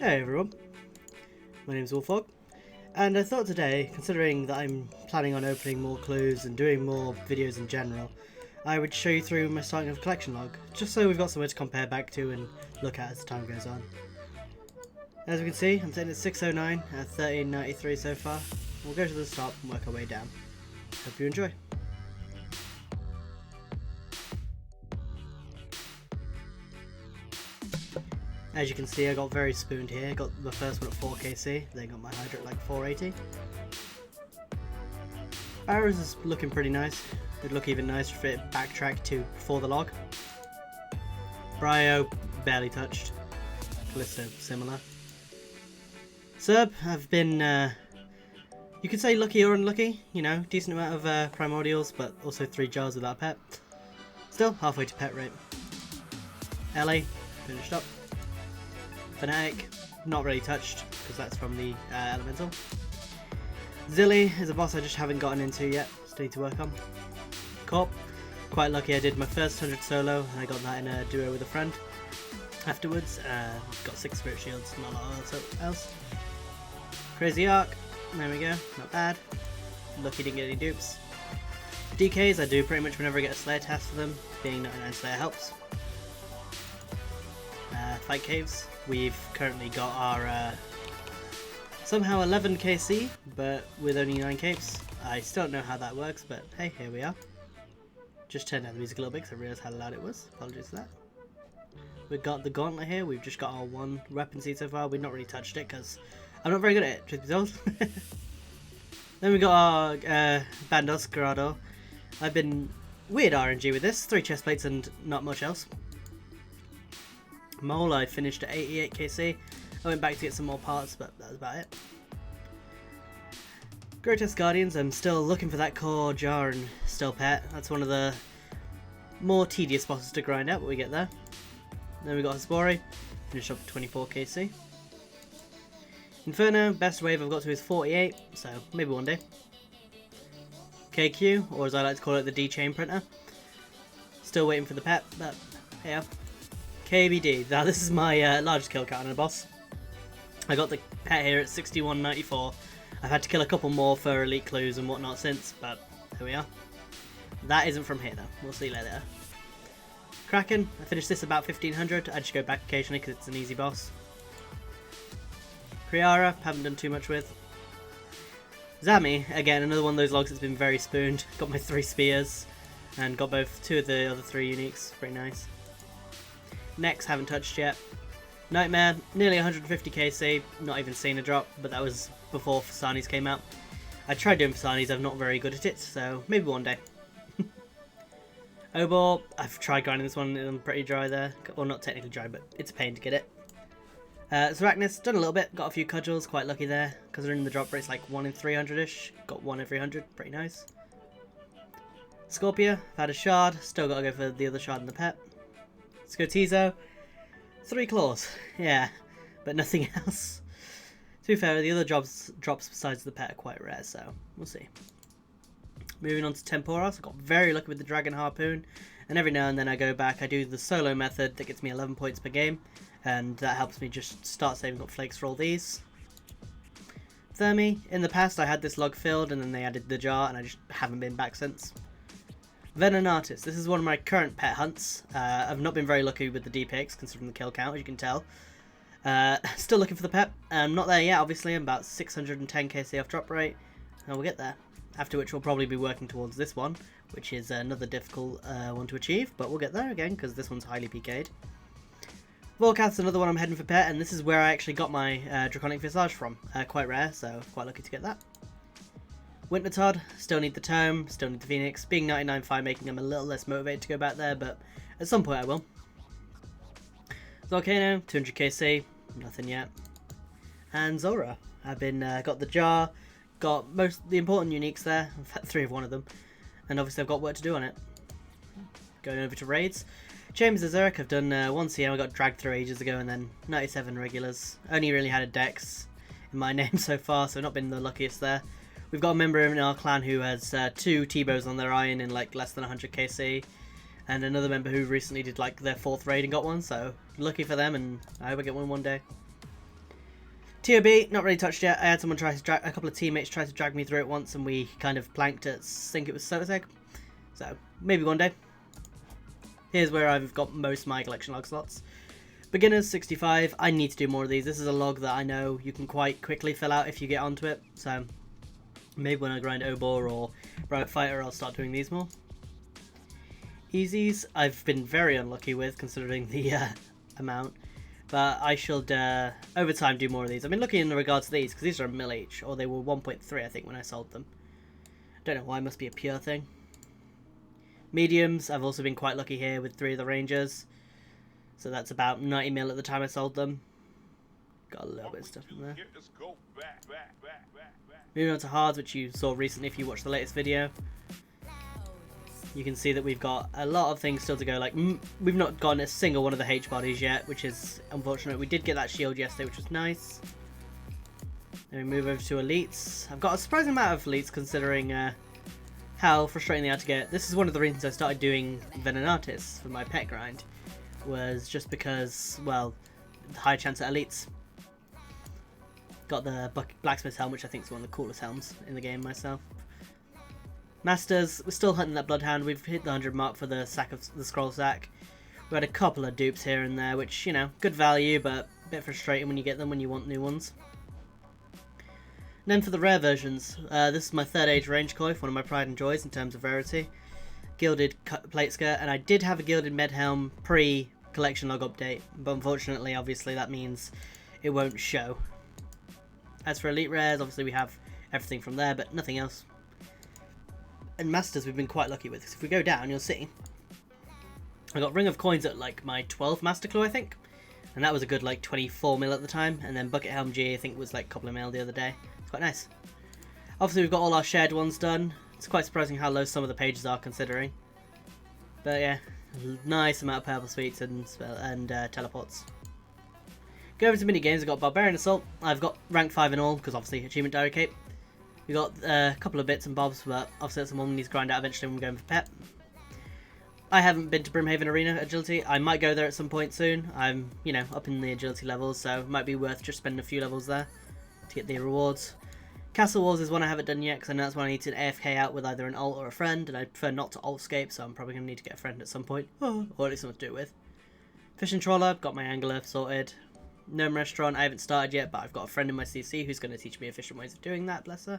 Hey everyone, my name's Wolfog, and I thought today, considering that I'm planning on opening more clues and doing more videos in general, I would show you through my starting of collection log, just so we've got somewhere to compare back to and look at as time goes on. As we can see, I'm sitting at 609 at 1393 so far. We'll go to the top and work our way down. Hope you enjoy. As you can see, I got very spooned here. Got the first one at 4kc, then got my Hydra at like 480. Barrows is looking pretty nice. It'd look even nicer if it backtracked to before the log. Brio, barely touched. Callisto, similar. Serb, I've been, you could say lucky or unlucky, you know, decent amount of primordials, but also 3 jars without pet. Still, halfway to pet rate. LA, finished up. Fanatic, not really touched, because that's from the Elemental. Zilly is a boss I just haven't gotten into yet, still need to work on. Corp, quite lucky I did my first 100 solo, and I got that in a duo with a friend. Afterwards, got 6 spirit shields, not a lot else. Crazy Arc, there we go, not bad. Lucky didn't get any dupes. DKs I do pretty much whenever I get a Slayer task for them, being 99 Slayer helps. Fight Caves, we've currently got our somehow 11 KC, but with only 9 capes. I still don't know how that works, but hey, here we are. Just turned down the music a little bit because I realised how loud it was. Apologies for that. We've got the Gauntlet here. We've just got our 1 weapon seed so far. We've not really touched it because I'm not very good at it, truth be told. Then we got our Bandos Grado. I've been weird RNG with this. 3 chest plates and not much else. Mole, I finished at 88 KC. I went back to get some more parts, but that was about it. Grotesque Guardians, I'm still looking for that core jar and still pet. That's one of the more tedious bosses to grind out, but we get there. Then we got Hespori, finished up at 24 KC. Inferno, best wave I've got to is 48, so maybe one day. KQ, or as I like to call it, the D-Chain Printer. Still waiting for the pet, but yeah. KBD, now this is my largest kill count on a boss. I got the pet here at 6194. I've had to kill a couple more for elite clues and whatnot since, but here we are. That isn't from here though, we'll see later. Kraken, I finished this about 1500, I just go back occasionally because it's an easy boss. Kriara, haven't done too much with. Zami, again another one of those logs that's been very spooned. Got my 3 spears and got both 2 of the other 3 uniques, pretty nice. Next, haven't touched yet. Nightmare, nearly 150 KC, not even seen a drop, but that was before Fasani's came out. I tried doing Fasani's, I'm not very good at it, so maybe one day. Obor, I've tried grinding this one, I'm pretty dry there. Well, not technically dry, but it's a pain to get it. Sarachnis, done a little bit, got a few cudgels, quite lucky there. Considering the drop rate's like 1 in 300-ish, got 1 every 100, pretty nice. Scorpia, I've had a shard, still got to go for the other shard in the pet. Scotizo, 3 claws, yeah, but nothing else. To be fair, the other drops besides the pet are quite rare, so we'll see. Moving on to Temporos, I got very lucky with the Dragon Harpoon, and every now and then I go back, I do the solo method that gets me 11 points per game, and that helps me just start saving up flakes for all these. Thermi, in the past I had this log filled and then they added the jar and I just haven't been back since. Venenatis, this is one of my current pet hunts. I've not been very lucky with the DPX considering the kill count, as you can tell. Still looking for the pet. I'm not there yet, obviously. I'm about 610 KC off drop rate, and we'll get there. After which we'll probably be working towards this one, which is another difficult one to achieve, but we'll get there again because this one's highly PK'd. Volcath's another one I'm heading for pet, and this is where I actually got my Draconic Visage from. Quite rare, so quite lucky to get that. Wintertodd, still need the Tome, still need the Phoenix. Being 99.5 making them a little less motivated to go back there, but at some point I will. Volcano, 200 KC, nothing yet. And Zora, I've been got the jar, got most the important uniques there, in fact 3 of one of them, and obviously I've got work to do on it. Going over to raids. James Zurich, I've done 1 CM, I got dragged through ages ago, and then 97 regulars. Only really had a Dex in my name so far, so not been the luckiest there. We've got a member in our clan who has 2 T-bows on their iron in like less than 100 KC, and another member who recently did like their 4th raid and got one, so lucky for them, and I hope I get one day. TOB, not really touched yet. I had someone try to drag, a couple of teammates try to drag me through it once, and we kind of planked at, I think it was Soteg. So, maybe one day. Here's where I've got most of my collection log slots. Beginners, 65. I need to do more of these. This is a log that I know you can quite quickly fill out if you get onto it. So, maybe when I grind Obor or Riot Fighter, I'll start doing these more. Easies, I've been very unlucky with, considering the amount. But I should, over time, do more of these. I've been looking in regards to these, because these are a mil each, or they were 1.3, I think, when I sold them. Don't know why, it must be a pure thing. Mediums, I've also been quite lucky here with 3 of the Rangers. So that's about 90 mil at the time I sold them. Got a little bit of stuff in there. Moving on to hards, which you saw recently if you watched the latest video. You can see that we've got a lot of things still to go. Like, we've not gotten a single one of the H bodies yet, which is unfortunate. We did get that shield yesterday, which was nice. Then we move over to elites. I've got a surprising amount of elites considering how frustrating they are to get. This is one of the reasons I started doing Venenatis for my pet grind. Was just because, well, high chance at elites. Got the blacksmith helm, which I think is one of the coolest helms in the game myself. Masters, we're still hunting that bloodhound. We've hit the 100 mark for the sack of the scroll sack. We had a couple of dupes here and there, which, you know, good value, but a bit frustrating when you get them when you want new ones. And then for the rare versions, this is my 3rd age range coif, one of my pride and joys in terms of rarity. Gilded plate skirt, and I did have a gilded med helm pre-collection log update, but unfortunately, obviously, that means it won't show. As for elite rares, obviously we have everything from there, but nothing else. And masters we've been quite lucky with, because if we go down, you'll see I got Ring of Coins at like my 12th Master Clue, I think, and that was a good like 24 mil at the time, and then Bucket Helm G I think was like a couple of mil the other day. It's quite nice. Obviously we've got all our shared ones done. It's quite surprising how low some of the pages are considering. But yeah, nice amount of purple sweets and teleports. Go over to mini games. I've got Barbarian Assault. I've got rank 5 in all because obviously achievement diary cape. We got a couple of bits and bobs, but obviously that's one we need to grind out eventually when we're going for pet. I haven't been to Brimhaven Arena Agility. I might go there at some point soon. I'm, you know, up in the agility levels, so it might be worth just spending a few levels there to get the rewards. Castle Wars is one I haven't done yet, because I know that's one I need to AFK out with either an alt or a friend, and I prefer not to alt-scape, so I'm probably going to need to get a friend at some point, or at least someone to do it with. Fishing Trawler, got my angler sorted. Gnome Restaurant, I haven't started yet, but I've got a friend in my CC who's going to teach me efficient ways of doing that, bless her.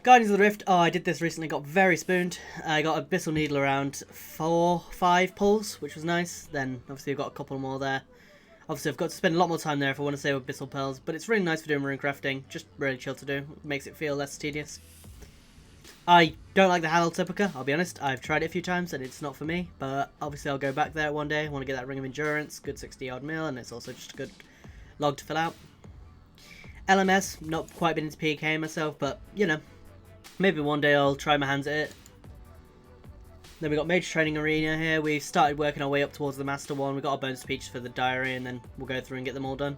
Guardians of the Rift, oh, I did this recently, got very spooned. I got Abyssal Needle around 4-5 pulls, which was nice. Then, obviously, I've got a couple more there. Obviously, I've got to spend a lot more time there if I want to save Abyssal Pearls, but it's really nice for doing rune crafting. Just really chill to do. It makes it feel less tedious. I don't like the Halal Typica, I'll be honest. I've tried it a few times and it's not for me, but obviously I'll go back there one day. I want to get that Ring of Endurance, good 60 odd mil, and it's also just a good log to fill out. LMS, not quite been into PK myself, but you know, maybe one day I'll try my hands at it. Then we got Mage Training Arena here. We've started working our way up towards the Master one. We've got our bonus speeches for the diary, and then we'll go through and get them all done.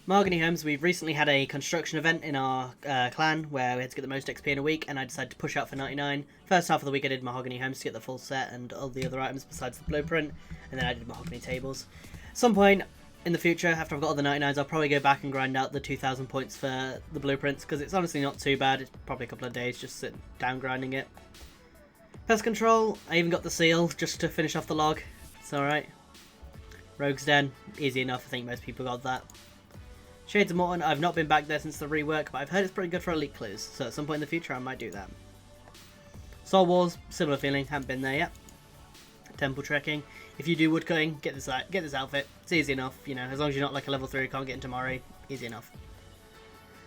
Margaret Holmes, we've recently had a construction event in our clan where we had to get the most XP in a week, and I decided to push out for 99. First half of the week I did Mahogany Homes to get the full set and all the other items besides the blueprint, and then I did Mahogany Tables. At some point in the future, after I've got all the 99s, I'll probably go back and grind out the 2,000 points for the blueprints, because it's honestly not too bad. It's probably a couple of days just sitting down grinding it. Pest Control, I even got the seal just to finish off the log. It's alright. Rogue's Den, easy enough, I think most people got that. Shades of Morton, I've not been back there since the rework, but I've heard it's pretty good for elite clues, so at some point in the future I might do that. Soul Wars, similar feeling, haven't been there yet. Temple Trekking, if you do woodcutting, get this outfit. It's easy enough, you know, as long as you're not like a level 3 who can't get into Mori, easy enough.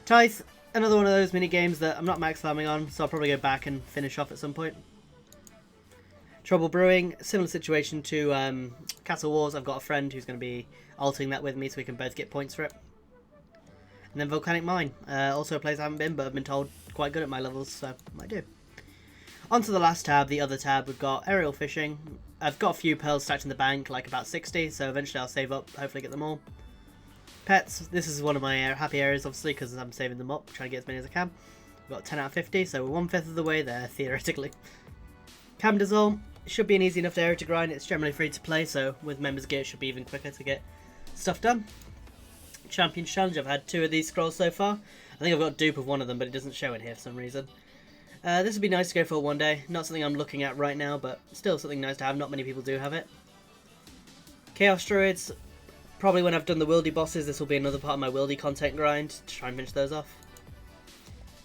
Tithe, another one of those mini games that I'm not max farming on, so I'll probably go back and finish off at some point. Trouble Brewing, similar situation to Castle Wars. I've got a friend who's going to be alting that with me so we can both get points for it. And then Volcanic Mine, also a place I haven't been, but I've been told quite good at my levels, so I might do. On to the last tab, the other tab, we've got Aerial Fishing. I've got a few pearls stacked in the bank, like about 60, so eventually I'll save up, hopefully get them all. Pets, this is one of my happy areas, obviously, because I'm saving them up, trying to get as many as I can. We've got 10 out of 50, so we're 1/5 of the way there, theoretically. Camdazole, should be an easy enough area to grind. It's generally free to play, so with members gear it should be even quicker to get stuff done. Champions Challenge. I've had 2 of these scrolls so far. I think I've got a dupe of one of them, but it doesn't show in here for some reason. This would be nice to go for one day. Not something I'm looking at right now, but still something nice to have. Not many people do have it. Chaos Druids. Probably when I've done the Wildy bosses, this will be another part of my Wildy content grind to try and finish those off.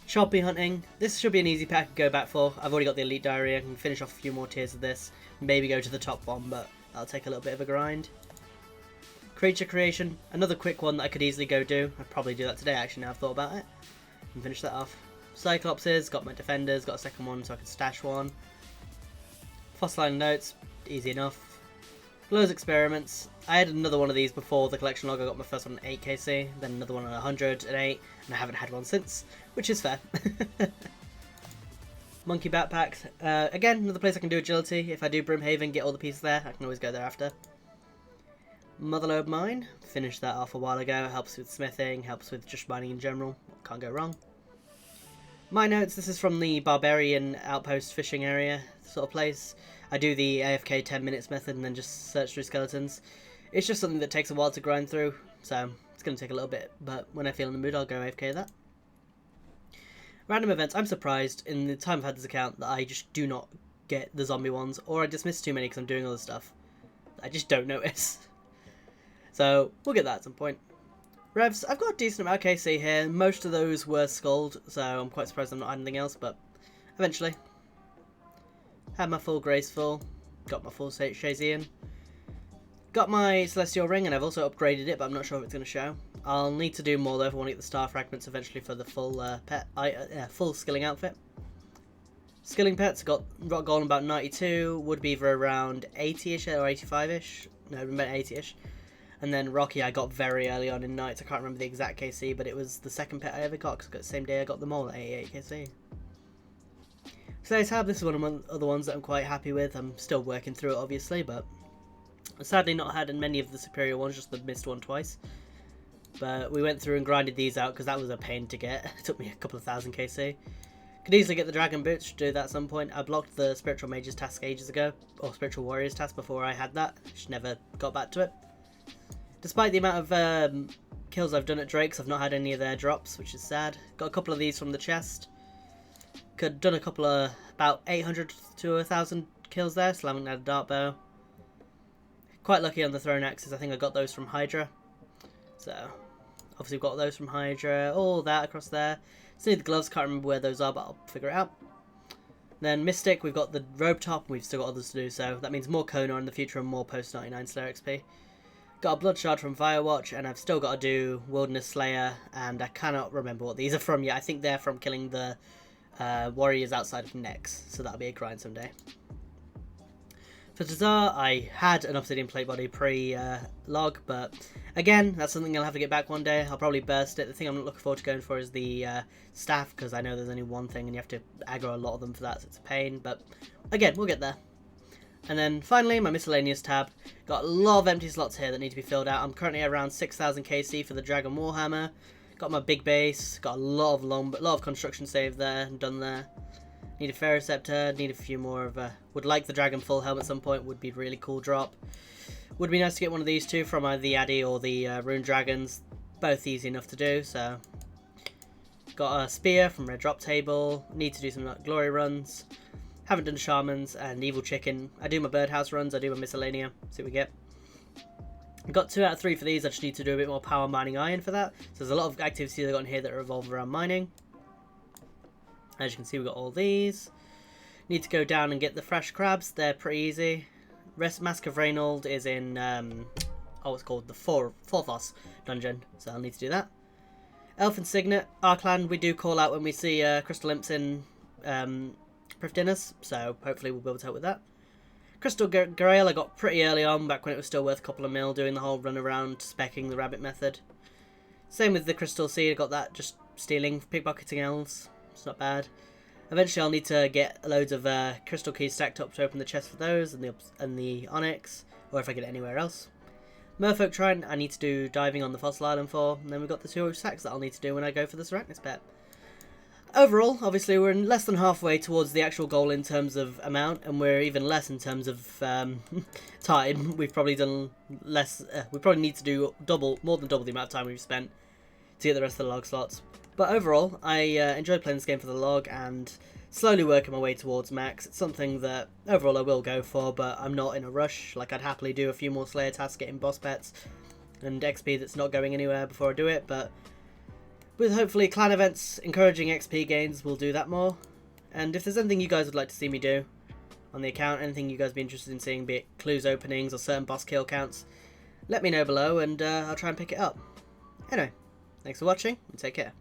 Sharpie Hunting. This should be an easy pack to go back for. I've already got the Elite Diary. I can finish off a few more tiers of this. Maybe go to the top one, but that'll take a little bit of a grind. Creature Creation. Another quick one that I could easily go do. I'd probably do that today, actually, now I've thought about it. And finish that off. Cyclopses. Got my Defenders. Got a second one so I can stash one. Fossilized Notes. Easy enough. Glow's Experiments. I had another one of these before the collection log. I got my first one at 8 KC, then another one at 100 and 8, and I haven't had one since, which is fair. Monkey Backpacks. Again, another place I can do agility. If I do Brimhaven, get all the pieces there, I can always go there after. Motherlode Mine. Finished that off a while ago. Helps with smithing, helps with just mining in general. Can't go wrong. My notes. This is from the Barbarian Outpost fishing area sort of place. I do the AFK 10 minutes method and then just search through skeletons. It's just something that takes a while to grind through, so it's going to take a little bit, but when I feel in the mood I'll go AFK that. Random events. I'm surprised in the time I've had this account that I just do not get the zombie ones, or I dismiss too many because I'm doing other stuff. I just don't notice. So we'll get that at some point. Revs. I've got a decent amount of KC here. Most of those were skulled, so I'm quite surprised I'm not anything else, but eventually. Had my full Graceful, got my full Shazian, got my Celestial Ring, and I've also upgraded it, but I'm not sure if it's going to show. I'll need to do more though if I want to get the Star Fragments eventually for the full full skilling outfit. Skilling pets, got Rock Golem about 92, would be for around 80ish or 85ish, no, about 80ish. And then Rocky I got very early on in Knights. I can't remember the exact KC, but it was the second pet I ever got, because the same day I got them all at 88 KC. So Tab, this is one of the other ones that I'm quite happy with. I'm still working through it obviously, but I've sadly not had many of the superior ones, just the missed one twice. But we went through and grinded these out because that was a pain to get. It took me a couple of thousand KC. Could easily get the Dragon Boots, should do that at some point. I blocked the Spiritual Mages task ages ago, or Spiritual Warriors task before I had that. Just never got back to it. Despite the amount of kills I've done at Drakes, I've not had any of their drops, which is sad. Got a couple of these from the chest. Could done a couple of about 800 to 1,000 kills there, so I haven't had a dart bow. Quite lucky on the thrown axes. I think I got those from Hydra. So obviously we've got those from Hydra. All that across there. Still need the gloves. Can't remember where those are, but I'll figure it out. Then Mystic, we've got the Robe Top, and we've still got others to do. So that means more Kona in the future and more post 99 Slayer XP. Got a Blood Shard from Firewatch, and I've still got to do Wilderness Slayer, and I cannot remember what these are from yet. I think they're from killing the warriors outside of Nex, so that'll be a grind someday. For Tazar, I had an Obsidian Plate Body pre-log, but again, that's something I'll have to get back one day. I'll probably burst it. The thing I'm not looking forward to going for is the staff, because I know there's only one thing and you have to aggro a lot of them for that, so it's a pain, but again, we'll get there. And then finally, my Miscellaneous tab. Got a lot of empty slots here that need to be filled out. I'm currently around 6,000 KC for the Dragon Warhammer. Got my big base. Got a lot of construction saved there and done there. Need a Ferroceptor. Need a few more of a. Would like the Dragon Full Helm at some point. Would be a really cool drop. Would be nice to get one of these two from either the Addy or the Rune Dragons. Both easy enough to do. So got a Spear from Red Drop Table. Need to do some Glory runs. Haven't done Shamans and Evil Chicken. I do my Birdhouse runs. I do my Miscellaneous. See what we get. Got 2 out of 3 for these. I just need to do a bit more power mining iron for that. So there's a lot of activities I've got in here that revolve around mining. As you can see, we've got all these. Need to go down and get the fresh crabs. They're pretty easy. Mask of Reynold is in, it's called the Forthos dungeon. So I'll need to do that. Elfin Signet. Our clan, we do call out when we see Crystal Imps in Prift Dinners. So hopefully we'll be able to help with that. Crystal Grail I got pretty early on, back when it was still worth a couple of mil, doing the whole run around specking the rabbit method. Same with the Crystal Seed, I got that just stealing, pickpocketing elves. It's not bad. Eventually I'll need to get loads of crystal keys stacked up to open the chest for those, and the onyx, or if I get it anywhere else. Merfolk Trident I need to do diving on the Fossil Island for, and then we've got the 2 sacks that I'll need to do when I go for the Arachnus pet. Overall, obviously, we're less than halfway towards the actual goal in terms of amount, and we're even less in terms of time. We've probably done less. We probably need to do more than double the amount of time we've spent to get the rest of the log slots. But overall, I enjoyed playing this game for the log and slowly working my way towards max. It's something that overall I will go for, but I'm not in a rush. Like, I'd happily do a few more Slayer tasks, getting boss pets and XP that's not going anywhere before I do it, but with hopefully clan events encouraging XP gains, we'll do that more. And if there's anything you guys would like to see me do on the account, anything you guys would be interested in seeing, be it clues openings or certain boss kill counts, let me know below and I'll try and pick it up. Anyway, thanks for watching and take care.